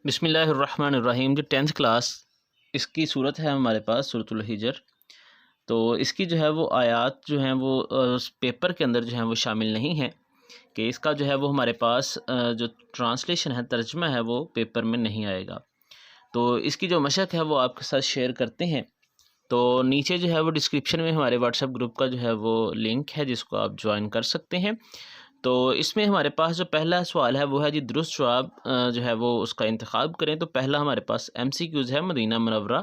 بسم اللہ الرحمن الرحیم۔ جو 10th کلاس اس کی صورت ہے ہمارے پاس سورۃ الحجر، تو اس کی جو ہے وہ آیات جو ہیں وہ پیپر کے اندر جو ہیں وہ شامل نہیں ہیں، کہ اس کا جو ہے وہ ہمارے پاس جو ٹرانسلیشن ہے، ترجمہ ہے، وہ پیپر میں نہیں آئے گا۔ تو اس کی جو مشق ہے وہ آپ کے ساتھ شیئر کرتے ہیں۔ تو نیچے جو ہے وہ ڈسکرپشن میں ہمارے واٹس ایپ گروپ کا جو ہے وہ لنک ہے، جس کو آپ جوائن کر سکتے ہیں۔ تو اس میں ہمارے پاس جو پہلا سوال ہے وہ ہے جی درست جواب جو ہے وہ اس کا انتخاب کریں۔ تو پہلا ہمارے پاس MCQs ہے۔ مدینہ منورہ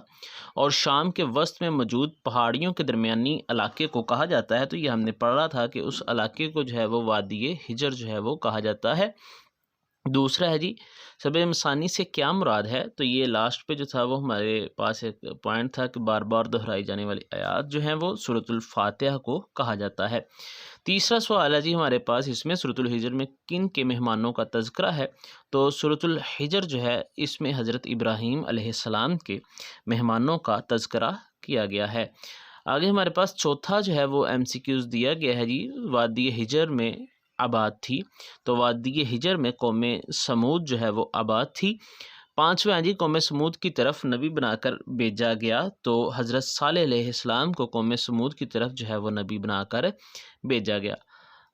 اور شام کے وسط میں موجود پہاڑیوں کے درمیانی علاقے کو کہا جاتا ہے۔ تو یہ ہم نے پڑھا تھا کہ اس علاقے کو جو ہے وہ وادی حجر جو ہے وہ کہا جاتا ہے۔ دوسرا ہے جی سبع مثانی سے کیا مراد ہے؟ تو یہ لاسٹ پہ جو تھا وہ ہمارے پاس ایک پوائنٹ تھا کہ بار بار دہرائی جانے والی آیات جو ہیں وہ سورۃ الفاتحہ کو کہا جاتا ہے۔ تیسرا سوال ہے جی ہمارے پاس اس میں سورۃ الحجر میں کن کے مہمانوں کا تذکرہ ہے؟ تو سورۃ الحجر جو ہے اس میں حضرت ابراہیم علیہ السلام کے مہمانوں کا تذکرہ کیا گیا ہے۔ آگے ہمارے پاس چوتھا جو ہے وہ MCQs دیا گیا ہے جی وادی حجر میں آباد تھی۔ تو وادی حجر میں قوم سمود جو ہے وہ آباد تھی۔ پانچویں جی قوم سمود کی طرف نبی بنا کر بھیجا گیا۔ تو حضرت صالح علیہ السلام کو قوم سمود کی طرف جو ہے وہ نبی بنا کر بھیجا گیا۔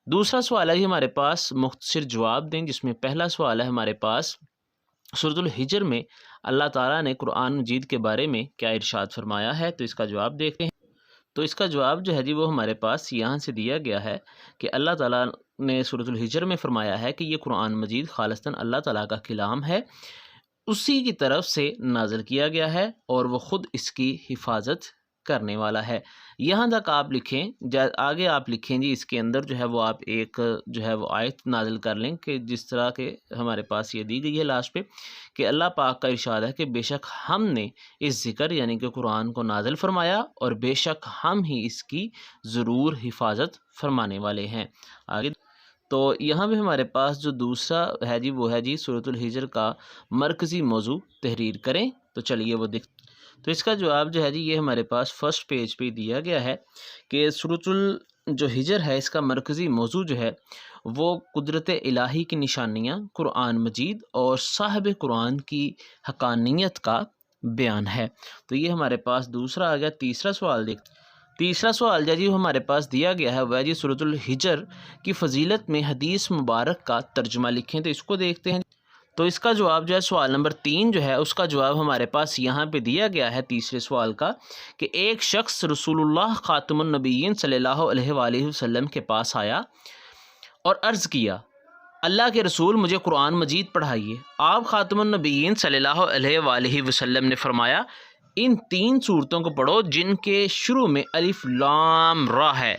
دوسرا سوال ہے جی ہمارے پاس مختصر جواب دیں، جس میں پہلا سوال ہے ہمارے پاس سورۃ الحجر میں اللہ تعالیٰ نے قرآن مجید کے بارے میں کیا ارشاد فرمایا ہے؟ تو اس کا جواب دیکھتے ہیں۔ تو اس کا جواب جو ہے جی وہ ہمارے پاس یہاں سے دیا گیا ہے کہ اللہ تعالیٰ نے سورۃ الحجر میں فرمایا ہے کہ یہ قرآن مجید خالصتاً اللہ تعالیٰ کا کلام ہے، اسی کی طرف سے نازل کیا گیا ہے اور وہ خود اس کی حفاظت کرنے والا ہے۔ یہاں تک آپ لکھیں، آگے آپ لکھیں جی اس کے اندر جو ہے وہ آپ ایک جو ہے وہ آیت نازل کر لیں کہ جس طرح کے ہمارے پاس یہ دی گئی ہے لاسٹ پہ کہ اللہ پاک کا ارشاد ہے کہ بے شک ہم نے اس ذکر یعنی کہ قرآن کو نازل فرمایا اور بے شک ہم ہی اس کی ضرور حفاظت فرمانے والے ہیں۔ آگے تو یہاں پہ ہمارے پاس جو دوسرا ہے جی وہ ہے جی سورۃ الحجر کا مرکزی موضوع تحریر کریں۔ تو چلیے وہ تو اس کا جواب جو ہے جی یہ ہمارے پاس فرسٹ پیج پہ دیا گیا ہے کہ سورۃ جو حجر ہے اس کا مرکزی موضوع جو ہے وہ قدرت الہی کی نشانیاں، قرآن مجید اور صاحب قرآن کی حقانیت کا بیان ہے۔ تو یہ ہمارے پاس دوسرا آ گیا۔ تیسرا سوال جو ہمارے پاس دیا گیا ہے وہ ہے جی سورۃ الحجر کی فضیلت میں حدیث مبارک کا ترجمہ لکھیں۔ تو اس کو دیکھتے ہیں۔ تو اس کا جواب جو ہے سوال نمبر 3 جو ہے اس کا جواب ہمارے پاس یہاں پہ دیا گیا ہے تیسرے سوال کا کہ ایک شخص رسول اللہ خاتم النبیین صلی اللہ علیہ وآلہ وسلم کے پاس آیا اور عرض کیا، اللہ کے رسول مجھے قرآن مجید پڑھائیے۔ آپ خاتم النبیین صلی اللہ علیہ وآلہ وسلم نے فرمایا ان 3 سورتوں کو پڑھو جن کے شروع میں الف لام را ہے۔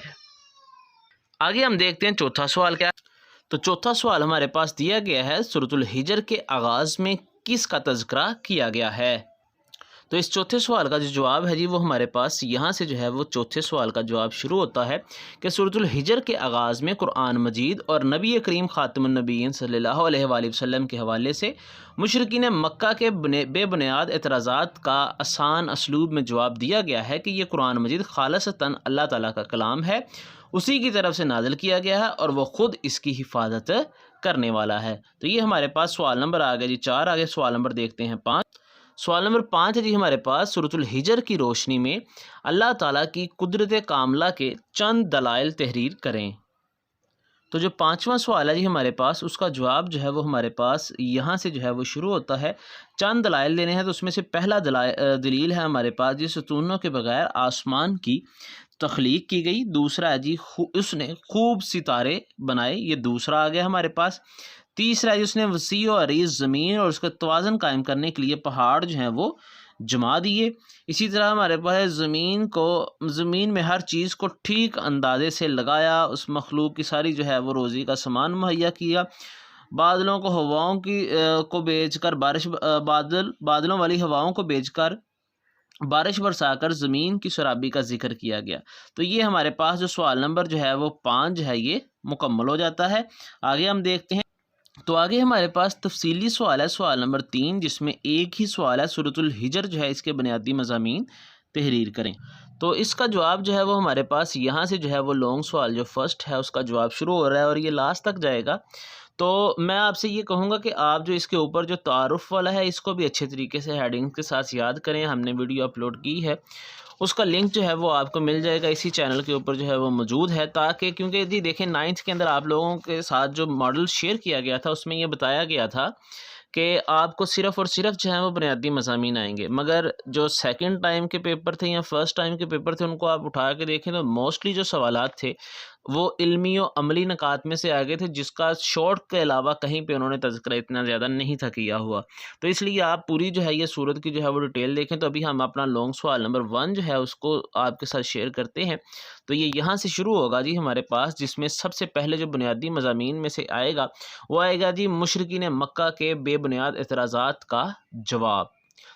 آگے ہم دیکھتے ہیں چوتھا سوال کیا ہے۔ تو چوتھا سوال ہمارے پاس دیا گیا ہے سورۃ الحجر کے آغاز میں کس کا تذکرہ کیا گیا ہے؟ تو اس چوتھے سوال کا جو جواب ہے جی وہ ہمارے پاس یہاں سے جو ہے وہ چوتھے سوال کا جواب شروع ہوتا ہے کہ سورۃ الحجر کے آغاز میں قرآن مجید اور نبی کریم خاتم النبیین صلی اللہ علیہ وآلہ وسلم کے حوالے سے مشرکین مکہ کے بے بنیاد اعتراضات کا آسان اسلوب میں جواب دیا گیا ہے کہ یہ قرآن مجید خالصتاً اللہ تعالیٰ کا کلام ہے، اسی کی طرف سے نازل کیا گیا ہے اور وہ خود اس کی حفاظت کرنے والا ہے۔ تو یہ ہمارے پاس سوال نمبر آ گیا جی 4۔ آگے سوال نمبر دیکھتے ہیں 5۔ سوال نمبر 5 ہے جی ہمارے پاس سورۃ الحجر کی روشنی میں اللہ تعالیٰ کی قدرت کاملہ کے چند دلائل تحریر کریں۔ تو جو 5واں سوال ہے جی ہمارے پاس اس کا جواب جو ہے وہ ہمارے پاس یہاں سے جو ہے وہ شروع ہوتا ہے۔ چند دلائل دینے ہیں، تو اس میں سے پہلا دلیل ہے ہمارے پاس جی ستونوں کے بغیر آسمان کی تخلیق کی گئی۔ دوسرا ہے جی اس نے خوب ستارے بنائے، یہ دوسرا آ گیا ہمارے پاس۔ تیسرا ہے جی اس نے وسیع و عریض زمین اور اس کا توازن قائم کرنے کے لیے پہاڑ جو ہیں وہ جما دیے۔ اسی طرح ہمارے پاس زمین میں ہر چیز کو ٹھیک اندازے سے لگایا، اس مخلوق کی ساری جو ہے وہ روزی کا سامان مہیا کیا، بادلوں کو ہواؤں کو بیچ کر بادلوں والی ہواؤں کو بیچ کر بارش برسا کر زمین کی سرابی کا ذکر کیا گیا۔ تو یہ ہمارے پاس جو سوال نمبر جو ہے وہ 5 ہے یہ مکمل ہو جاتا ہے۔ آگے ہم دیکھتے ہیں۔ تو آگے ہمارے پاس تفصیلی سوال ہے سوال نمبر 3، جس میں ایک ہی سوال ہے سورۃ الحجر جو ہے اس کے بنیادی مضامین تحریر کریں۔ تو اس کا جواب جو ہے وہ ہمارے پاس یہاں سے جو ہے وہ لانگ سوال جو فرسٹ ہے اس کا جواب شروع ہو رہا ہے اور یہ لاسٹ تک جائے گا۔ تو میں آپ سے یہ کہوں گا کہ آپ جو اس کے اوپر جو تعارف والا ہے اس کو بھی اچھے طریقے سے ہیڈنگ کے ساتھ یاد کریں. ہم نے ویڈیو اپلوڈ کی ہے، اس کا لنک جو ہے وہ آپ کو مل جائے گا اسی چینل کے اوپر جو ہے وہ موجود ہے. تاکہ کیونکہ جی دیکھیں 9th کے اندر آپ لوگوں کے ساتھ جو ماڈل شیئر کیا گیا تھا اس میں یہ بتایا گیا تھا کہ آپ کو صرف اور صرف جو ہے وہ بنیادی مضامین آئیں گے، مگر جو سیکنڈ ٹائم کے پیپر تھے یا فرسٹ ٹائم کے پیپر تھے ان کو آپ اٹھا کے دیکھیں تو موسٹلی جو سوالات تھے وہ علمی و عملی نکات میں سے آگے تھے، جس کا شارٹ کے علاوہ کہیں پہ انہوں نے تذکرہ اتنا زیادہ نہیں تھا کیا ہوا. تو اس لیے آپ پوری جو ہے یہ صورت کی جو ہے وہ ڈیٹیل دیکھیں. تو ابھی ہم اپنا لانگ سوال نمبر 1 جو ہے اس کو آپ کے ساتھ شیئر کرتے ہیں. تو یہ یہاں سے شروع ہوگا جی ہمارے پاس، جس میں سب سے پہلے جو بنیادی مضامین میں سے آئے گا وہ آئے گا جی مشرکین مکہ کے بے بنیاد اعتراضات کا جواب.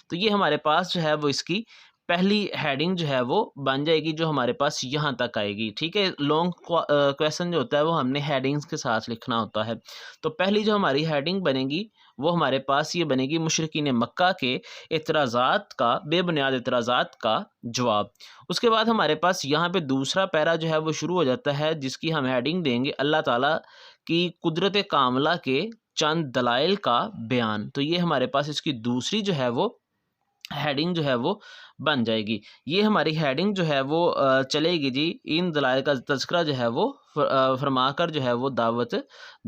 تو یہ ہمارے پاس جو ہے وہ اس کی پہلی ہیڈنگ جو ہے وہ بن جائے گی جو ہمارے پاس یہاں تک آئے گی. ٹھیک ہے، لانگ کویسچن جو ہوتا ہے وہ ہم نے ہیڈنگز کے ساتھ لکھنا ہوتا ہے. تو پہلی جو ہماری ہیڈنگ بنے گی وہ ہمارے پاس یہ بنے گی مشرکین مکہ کے اعتراضات کا، بے بنیاد اعتراضات کا جواب. اس کے بعد ہمارے پاس یہاں پہ دوسرا پیرا جو ہے وہ شروع ہو جاتا ہے جس کی ہم ہیڈنگ دیں گے اللہ تعالیٰ کی قدرت کاملہ کے چند دلائل کا بیان. تو یہ ہمارے پاس اس کی دوسری جو ہے وہ ہیڈنگ جو ہے وہ بن جائے گی. یہ ہماری ہیڈنگ جو ہے وہ چلے گی جی ان دلائل کا تذکرہ جو ہے وہ فرما کر جو ہے وہ دعوت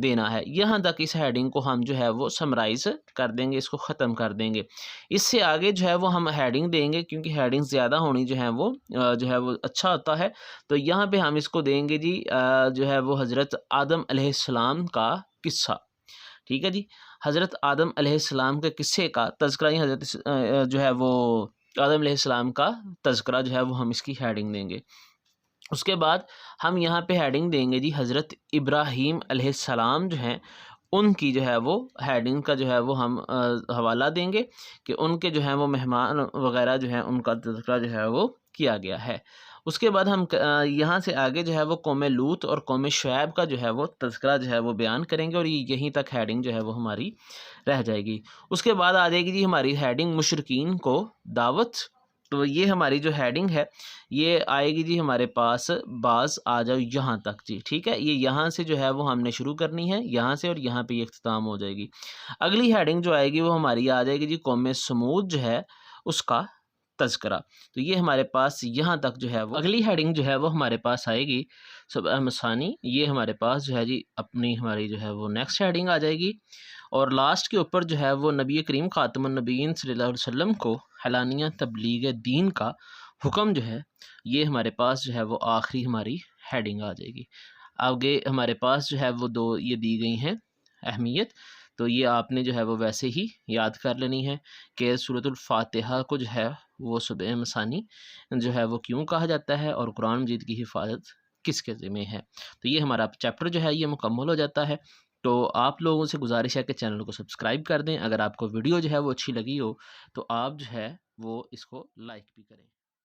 دینا ہے. یہاں تک اس ہیڈنگ کو ہم جو ہے وہ سمرائز کر دیں گے، اس کو ختم کر دیں گے. اس سے آگے جو ہے وہ ہم ہیڈنگ دیں گے کیونکہ ہیڈنگ زیادہ ہونی جو ہے وہ اچھا ہوتا ہے. تو یہاں پہ ہم اس کو دیں گے جی جو ہے وہ حضرت آدم علیہ السلام کا قصہ. ٹھیک ہے جی، حضرت آدم علیہ السلام کے قصے کا تذکرہ، حضرت جو ہے وہ آدم علیہ السلام کا تذکرہ جو ہے وہ ہم اس کی ہیڈنگ دیں گے. اس کے بعد ہم یہاں پہ ہیڈنگ دیں گے جی حضرت ابراہیم علیہ السلام جو ہیں ان کی جو ہے وہ ہیڈنگ کا جو ہے وہ ہم حوالہ دیں گے کہ ان کے جو ہیں وہ مہمان وغیرہ جو ہیں ان کا تذکرہ جو ہے وہ کیا گیا ہے. اس کے بعد ہم یہاں سے آگے جو ہے وہ قوم لوط اور قوم شعیب کا جو ہے وہ تذکرہ جو ہے وہ بیان کریں گے اور یہیں تک ہیڈنگ جو ہے وہ ہماری رہ جائے گی. اس کے بعد آ جائے گی جی ہماری ہیڈنگ مشرکین کو دعوت. تو یہ ہماری جو ہیڈنگ ہے یہ آئے گی جی ہمارے پاس بعض آ جاؤ یہاں تک جی. ٹھیک ہے، یہ یہاں سے جو ہے وہ ہم نے شروع کرنی ہے یہاں سے، اور یہاں پہ یہ اختتام ہو جائے گی. اگلی ہیڈنگ جو آئے گی وہ ہماری آ جائے گی جی قوم سمود جو ہے اس کا تذکرہ. تو یہ ہمارے پاس یہاں تک جو ہے وہ اگلی ہیڈنگ جو ہے وہ ہمارے پاس آئے گی سبع مثانی. یہ ہمارے پاس جو ہے جی اپنی ہماری جو ہے وہ نیکسٹ ہیڈنگ آ جائے گی. اور لاسٹ کے اوپر جو ہے وہ نبی کریم خاتم النبیین صلی اللہ علیہ وسلم کو اعلانیہ تبلیغ دین کا حکم جو ہے یہ ہمارے پاس جو ہے وہ آخری ہماری ہیڈنگ آ جائے گی. آگے ہمارے پاس جو ہے وہ 2 یہ دی گئی ہیں اہمیت. تو یہ آپ نے جو ہے وہ ویسے ہی یاد کر لینی ہے کہ سورۃ الفاتحہ کو جو ہے وہ سبع مثانی جو ہے وہ کیوں کہا جاتا ہے اور قرآن مجید کی حفاظت کس کے ذمہ ہے. تو یہ ہمارا چیپٹر جو ہے یہ مکمل ہو جاتا ہے. تو آپ لوگوں سے گزارش ہے کہ چینل کو سبسکرائب کر دیں. اگر آپ کو ویڈیو جو ہے وہ اچھی لگی ہو تو آپ جو ہے وہ اس کو لائک بھی کریں.